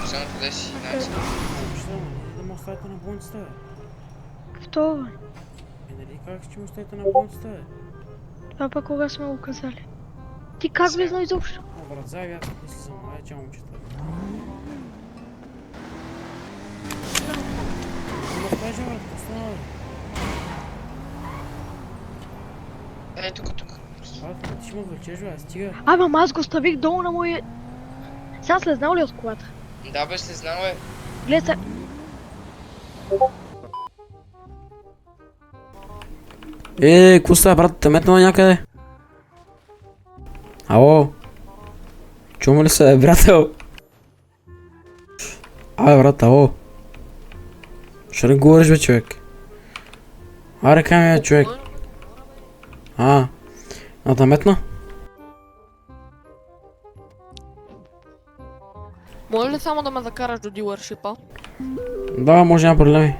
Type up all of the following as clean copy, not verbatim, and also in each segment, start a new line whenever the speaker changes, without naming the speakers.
Само къде си, значи.
Да му оставите на болницата, бе.
Второ.
Нали как ще му оставите на болницата, бе?
Това пък кога сме го казали? Ти как влезна изобщо?
О, брат, заеби аз не слизам, ай, чао момчета. Не ме оставиш, брат, остана, бе.
Ей, тук.
Брат, ти ще ме влечеш, бе, стига.
Ама аз го ставих долу на моя... Сега слезнал ли от колата?
Да, бе, се знал, бе.
Гледай се.
Какво става, брат? Те метнала някъде? Ало? Чума ли се, приятел? Брат, ало? Що ли говориш, бе, човек? Аре, кай ми, бе, човек? Да метна?
Може ли само да ме закараш до дилършипа?
Да, може, няма проблеми.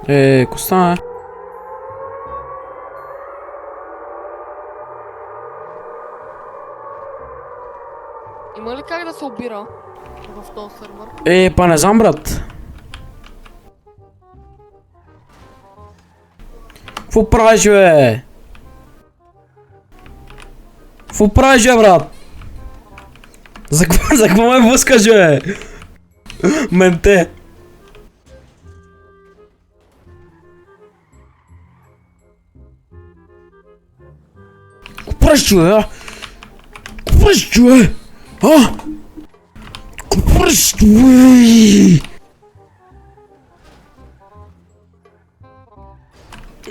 Какво стана, бе?
Има ли как да се обира в този сервер?
Па не знам, брат. Какво правиш, бе? Какво правиш, бе, брат? За какво ме блъскаш, бе? Менте. Какво правиш, бе? Какво правиш, бе? Какво правиш, бе?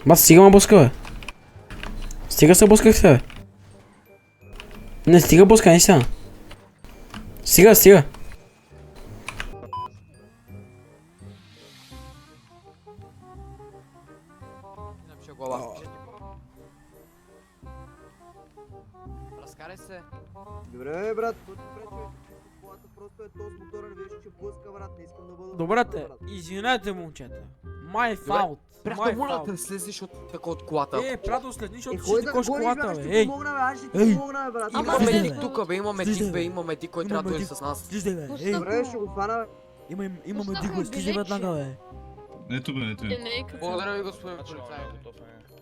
Ба, стига ме блъска, бе. Стига се блъскахте, бе. Не, стига блъска, не сега. Стига.
Разкарай се.
Добре, брат, какво ти пречи? Колата просто е този мотор, виж, че блъска, брат, не искам да бъда...
Добре, извинете, момчета. My fault.
Приятел, моля да слезеш от колата.
Приятел, следни, защото
Кой
ще
да
кош
гониш,
колата,
брат,
бе.
ще ти помогна, бе, аз ще ти помогна, бе, брат.
Имаме
слизай,
тик тук, бе, имаме тик, бе, имаме тик, който трябва да дойде с нас.
Слиждай, бе.
Добре, ще го хвана, бе.
Имаме диго, слиждай веднага, бе.
Ето бе, ето е.
Благодаря ви, господин полицай.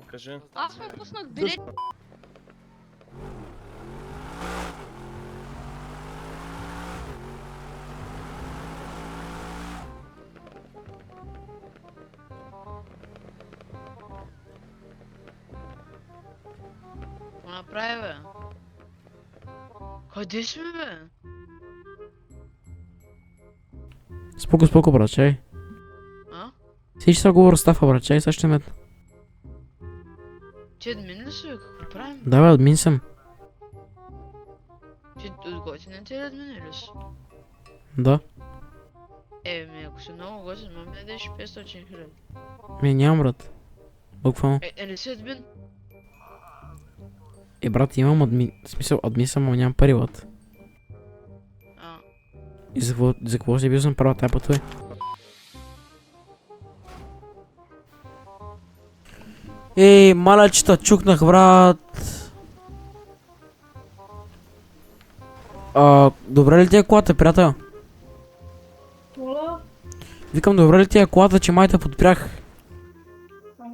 Кажи.
Аз ме пуснах билет.
Какво направи, бе? Къде сме, бе?
Споко, брат, чай. Всички са говоря стафа, брат, чай, сега ще метна.
Ти админ ли си, бе? Какво правим?
Да, бе, админ съм.
Ти от готините ли админ ли си?
Да.
Ако си много готин, ма ми дадеш 500 хиляди.
Нямам, брат. Буквално.
Ли си админ?
Брат, имам админ. В смисъл, админ съм, но нямам пари, брат. И за какво ще бил съм права тая пътове? Малечета, чукнах, брат. Добре ли ти е колата, приятел? Викам, добре ли ти е колата, че май те подпрях?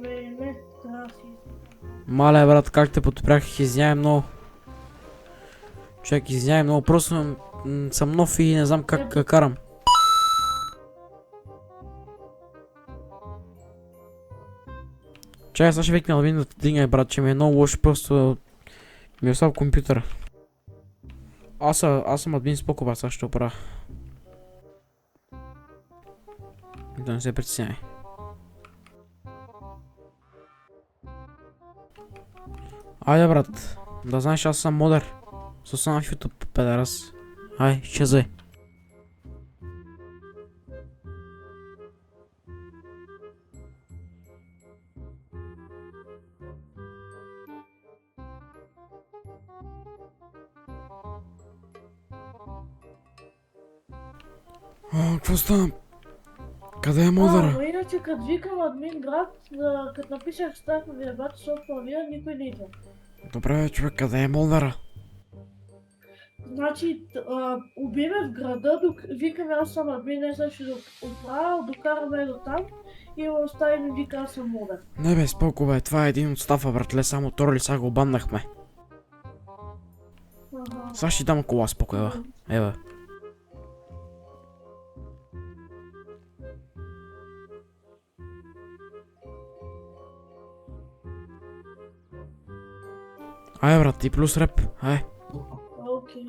Не, трябва да си...
Мале, брат, как те подпрях, извинявай много. Човек, извинявай много, просто съм нов и не знам как карам. Чай, сега ще викна Алвин да те дигне, брат, че ми е много лошо, просто ми е ослаб компютъра. Аз съм админ, споко, брат, сега ще оправя. Да не се притеснявай. Айде, брат, да знаеш, аз съм модер. Сосан в YouTube, педарас. Ай, изчезвай. Какво стана? Къде е модера?
Иначе като викам админ град, като напишах стафовия бат, защото вие никой не идва.
Добре, човек, къде е модера?
Значи, убиме в града, викаме аз съм админ, не съм ще отправя, докараме до там и го оставим и вика аз съм модер.
Не бе, споко бе, това е един от стафа, братле, само Торли сега го баннахме.
Ага.
Сега ще ти дам кола, споко, ева. Ева. Ай, брат, ти плюс реп, ай.
Окей.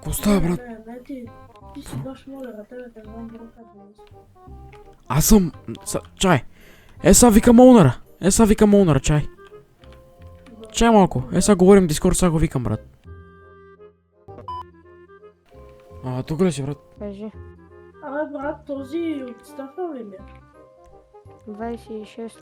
Ко става, брат?
Не, ти си баш модер, а тебе те знам брока днес.
Аз съм... Чай. Сега викам оунъра. Сега викам оунъра, чай. Чай малко. Сега говорим в Дискорд, сега го викам, брат. Тук ли си, брат?
Кажи.
Абе, брат, този от стафа ли ми?
26.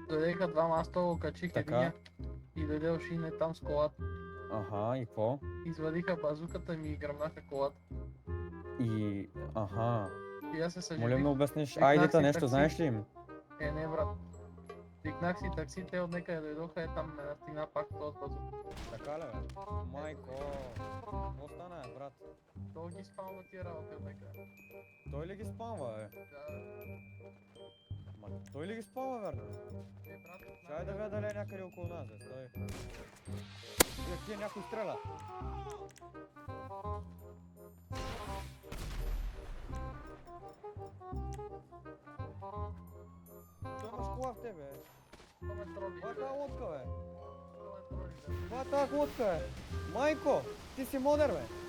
Дойдеха два маста, го качих
Така.
единия и дойде Ошине там с колата.
Аха, и какво?
Извадиха базуката ми и гръмнаха колата.
И... Аха.
И аз се съжалих.
Моля ме обясниш,
Викнах
айдета
си
нещо,
такси.
знаеш ли им?
Не, брат. Викнах си такси, те от некъде дойдоха, там ме настигна пак този базук.
Така ли бе? Майко, какво стана бе, брат?
Той ги спалва тия работи от некъде.
Той ли ги спамва бе?
Да,
Ма той ли ги спамва, верно?
брат.
Чай да видя дали е някъде около нас, бе, стой. Тия някой стреля. Той имаш кола в тебе, бе. Това е тази лодка, бе. Това е тази лодка, бе. Майко, ти си модер, бе.